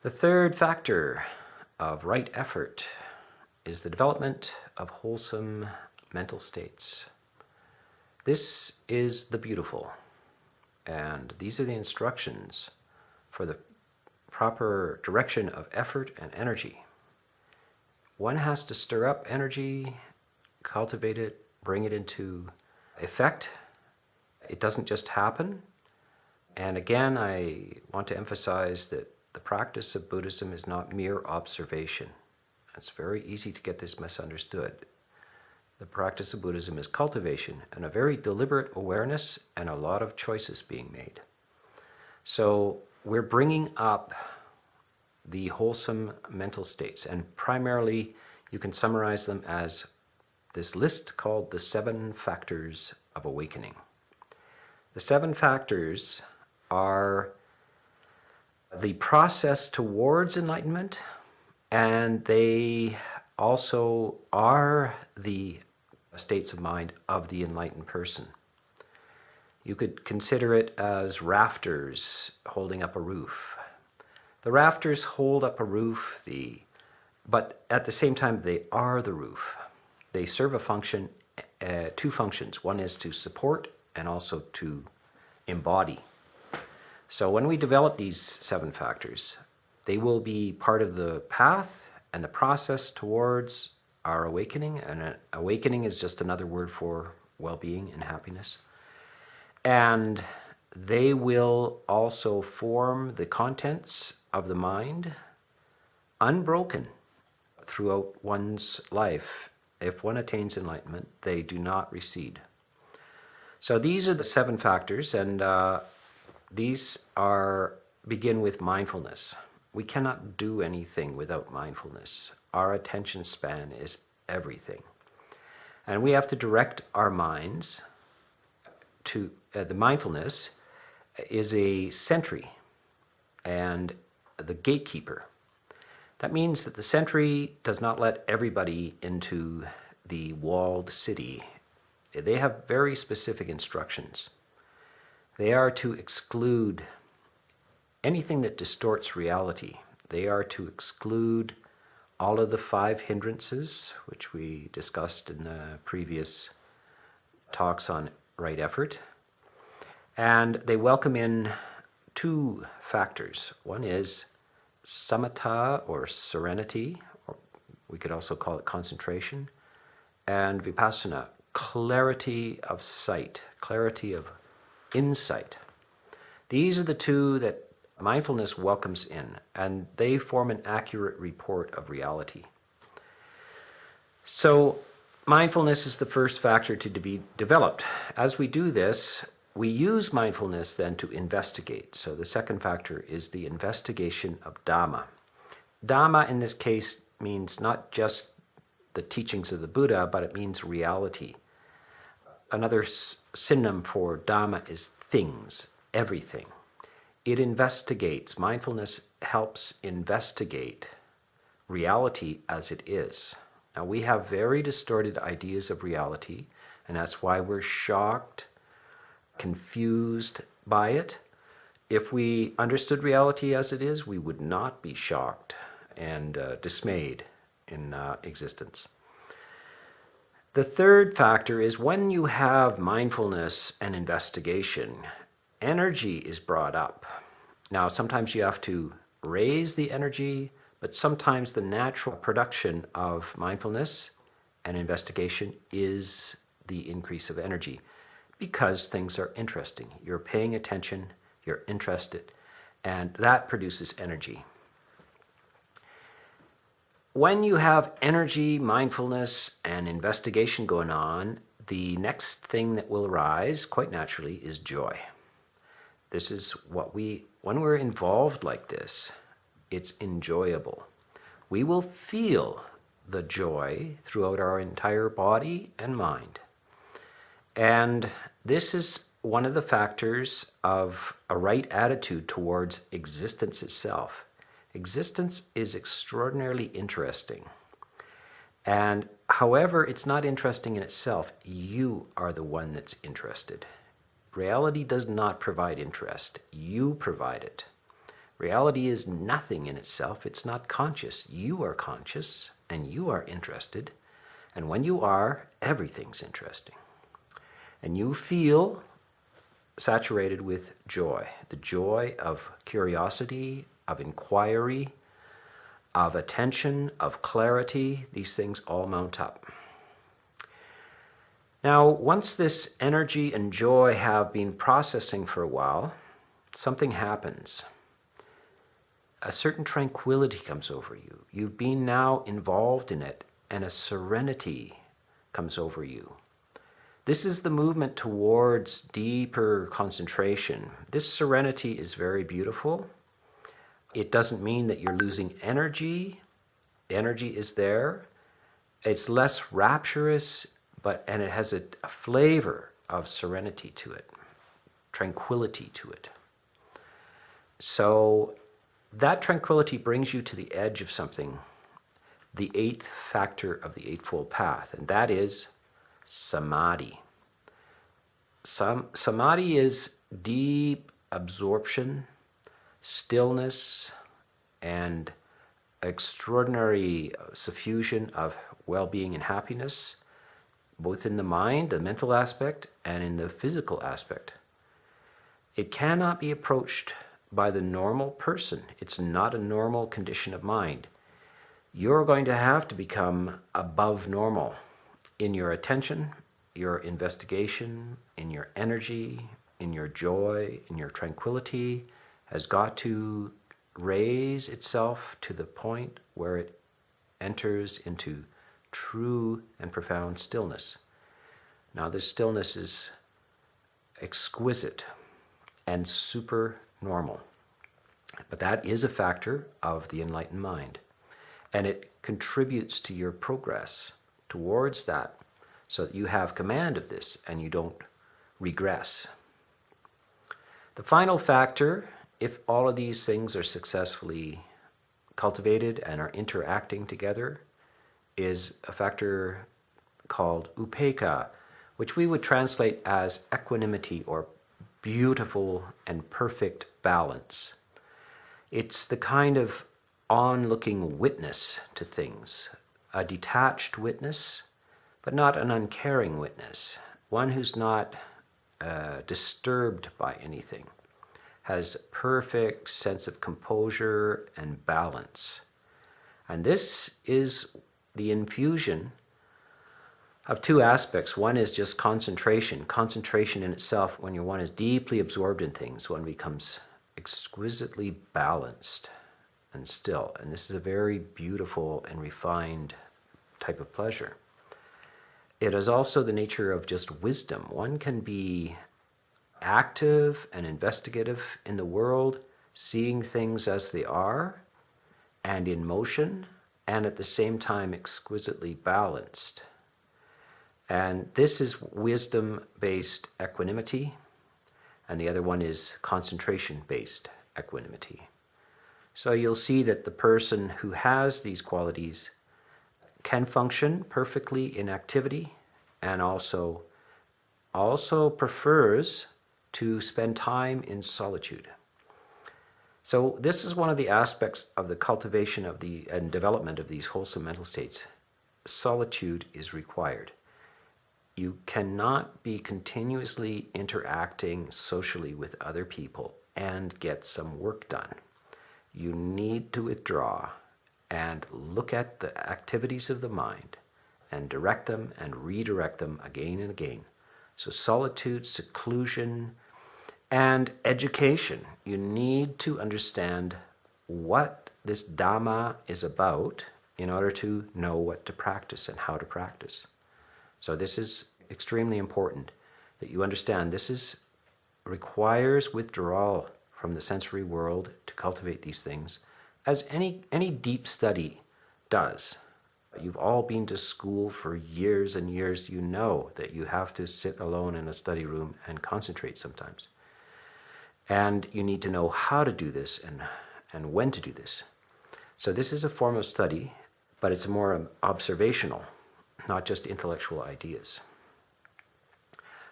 The third factor of right effort is the development of wholesome mental states. This is the beautiful, and these are the instructions for the proper direction of effort and energy. One has to stir up energy, cultivate it, bring it into effect. It doesn't just happen. And again, I want to emphasize that the practice of Buddhism is not mere observation. It's very easy to get this misunderstood. The practice of Buddhism is cultivation and a very deliberate awareness and a lot of choices being made. So we're bringing up the wholesome mental states, and primarily you can summarize them as this list called the 7 factors of awakening. The 7 factors are the process towards enlightenment, and they also are the states of mind of the enlightened person. You could consider it as rafters holding up a roof. The rafters hold up a roof, but at the same time they are the roof. They serve a function, 2 functions. One is to support and also to embody. So when we develop these 7 factors, they will be part of the path and the process towards our awakening. And awakening is just another word for well-being and happiness. And they will also form the contents of the mind, unbroken throughout one's life. If one attains enlightenment, they do not recede. So these are the 7 factors, and these begin with mindfulness. We cannot do anything without mindfulness. Our attention span is everything. And we have to direct our minds to, the mindfulness is a sentry and the gatekeeper. That means that the sentry does not let everybody into the walled city. They have very specific instructions. They are to exclude anything that distorts reality. They are to exclude all of the 5 hindrances, which we discussed in the previous talks on right effort. And they welcome in 2 factors. One is samatha, or serenity, or we could also call it concentration, and vipassana, clarity of sight, clarity of insight. These are the 2 that mindfulness welcomes in, and they form an accurate report of reality. So mindfulness is the first factor to be developed. As we do this, we use mindfulness then to investigate. So the second factor is the investigation of Dhamma. Dhamma in this case means not just the teachings of the Buddha, but it means reality. Another synonym for Dhamma is things, everything. It investigates. Mindfulness helps investigate reality as it is. Now, we have very distorted ideas of reality, and that's why we're shocked, confused by it. If we understood reality as it is, we would not be shocked and dismayed in existence. The third factor is when you have mindfulness and investigation, energy is brought up. Now, sometimes you have to raise the energy, but sometimes the natural production of mindfulness and investigation is the increase of energy because things are interesting. You're paying attention, you're interested, and that produces energy. When you have energy, mindfulness, and investigation going on, the next thing that will arise, quite naturally, is joy. This is what when we're involved like this, it's enjoyable. We will feel the joy throughout our entire body and mind. And this is one of the factors of a right attitude towards existence itself. Existence is extraordinarily interesting. And however, it's not interesting in itself. You are the one that's interested. Reality does not provide interest. You provide it. Reality is nothing in itself. It's not conscious. You are conscious and you are interested. And when you are, everything's interesting. And you feel saturated with joy, the joy of curiosity, of inquiry, of attention, of clarity. These things all mount up. Now, once this energy and joy have been processing for a while, something happens. A certain tranquility comes over you. You've been now involved in it, and a serenity comes over you. This is the movement towards deeper concentration. This serenity is very beautiful. It doesn't mean that you're losing energy. Energy is there. It's less rapturous, and it has a flavor of serenity to it, tranquility to it. So that tranquility brings you to the edge of something, the eighth factor of the Eightfold Path, and that is samadhi. Samadhi is deep absorption, stillness, and extraordinary suffusion of well-being and happiness, both in the mind, the mental aspect, and in the physical aspect. It cannot be approached by the normal person. It's not a normal condition of mind. You're going to have to become above normal in your attention, your investigation, in your energy, in your joy, in your tranquility, has got to raise itself to the point where it enters into true and profound stillness. Now, this stillness is exquisite and super normal, but that is a factor of the enlightened mind, and it contributes to your progress towards that, so that you have command of this and you don't regress. The final factor, if all of these things are successfully cultivated and are interacting together, is a factor called upekkha, which we would translate as equanimity or beautiful and perfect balance. It's the kind of on-looking witness to things, a detached witness, but not an uncaring witness, one who's not disturbed by anything, has perfect sense of composure and balance. And this is the infusion of two aspects. One is just concentration. Concentration in itself, when one is deeply absorbed in things, one becomes exquisitely balanced and still. And this is a very beautiful and refined type of pleasure. It is also the nature of just wisdom. One can be active and investigative in the world, seeing things as they are and in motion, and at the same time exquisitely balanced. And this is wisdom-based equanimity, and the other one is concentration-based equanimity. So you'll see that the person who has these qualities can function perfectly in activity, and also prefers to spend time in solitude. So this is one of the aspects of the cultivation of and development of these wholesome mental states. Solitude is required. You cannot be continuously interacting socially with other people and get some work done. You need to withdraw and look at the activities of the mind and direct them and redirect them again and again. So solitude, seclusion, and education. You need to understand what this Dhamma is about in order to know what to practice and how to practice. So this is extremely important that you understand. This requires withdrawal from the sensory world to cultivate these things, as any deep study does. You've all been to school for years and years. You know that you have to sit alone in a study room and concentrate sometimes. And you need to know how to do this and when to do this. So this is a form of study, but it's more observational, not just intellectual ideas.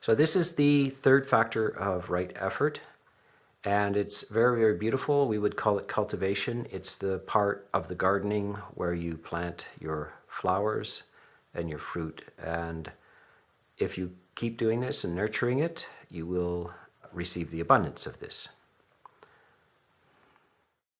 So this is the third factor of right effort. And it's very, very beautiful. We would call it cultivation. It's the part of the gardening where you plant your flowers and your fruit. And if you keep doing this and nurturing it, you will receive the abundance of this.